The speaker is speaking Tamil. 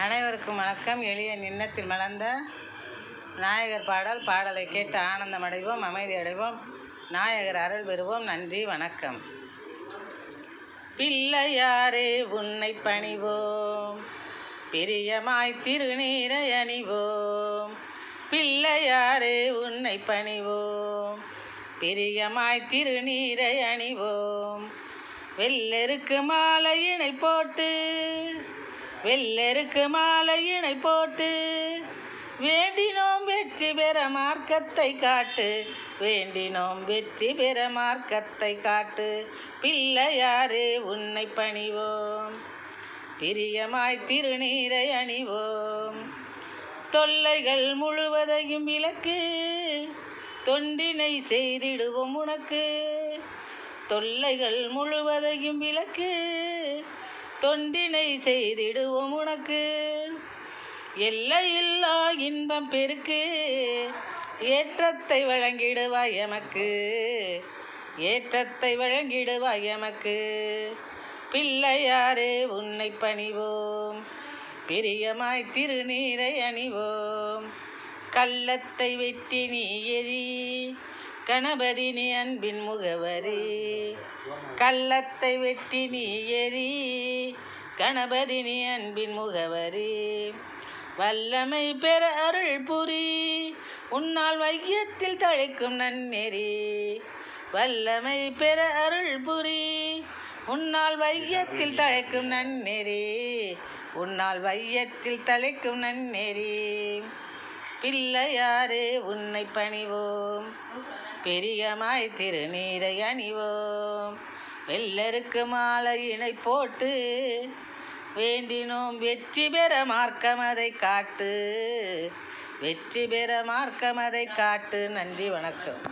அனைவருக்கும் வணக்கம். எளிய நின்னத்தில் மலர்ந்த நாயகர் பாடலை கேட்டு ஆனந்தம் அடைவோம், அமைதி அடைவோம், நாயகர் அருள் பெறுவோம். நன்றி, வணக்கம். பிள்ளையாரே உன்னை பணிவோம், பிரியமாய் திருநீரை அணிவோம். பிள்ளையாரே உன்னை பணிவோம், பிரியமாய் திருநீரை அணிவோம். வெள்ளெருக்கு மாலையினை போட்டு, வெள்ளெருக்கு மாலையினை போட்டு, வேண்டினோம் வெற்றி பெற மார்க்கத்தை காட்டு, வேண்டினோம் வெற்றி பெற மார்க்கத்தை காட்டு. பிள்ளையாரே உன்னை பணிவோம், பிரியமாய் திருநீரை அணிவோம். தொல்லைகள் முழுவதையும் விலக்கு, தொண்டினை செய்திடுவோம் உனக்கு. தொல்லைகள் முழுவதையும் விலக்கு, தொண்டினை செய்திடுவோம் உனக்கு. எல்லையில்லா இன்பம் பெருக்கு, ஏற்றத்தை வழங்கிடுவாய் எமக்கு, ஏற்றத்தை வழங்கிடுவாய் எமக்கு. பிள்ளையாரே உன்னை பணிவோம், பிரியமாய் திருநீரை அணிவோம். கள்ளத்தை வெட்டி நீ எரி, கணபதி நீ அன்பின் முகவரி. கள்ளத்தை வெட்டி நீ எரி, கணபதி நீ அன்பின் முகவரி. வல்லமை பெற அருள் புரி, உன்னால் வையத்தில் தழைக்கும் நன்னெறி. வல்லமை பெற அருள் புரி, உன்னால் வையத்தில் தழைக்கும் நன்னெறி, உன்னால் வையத்தில் தழைக்கும் நன்னெறி. பிள்ளையாரே உன்னை பணிவோம், பிரியமாய் திருநீரை அணிவோம். வெள்ளெருக்கு மாலையினை போட்டு, வேண்டினோம் வெற்றி பெற மார்க்கமதை காட்டு, வெற்றி பெற மார்க்கமதை காட்டு. நன்றி, வணக்கம்.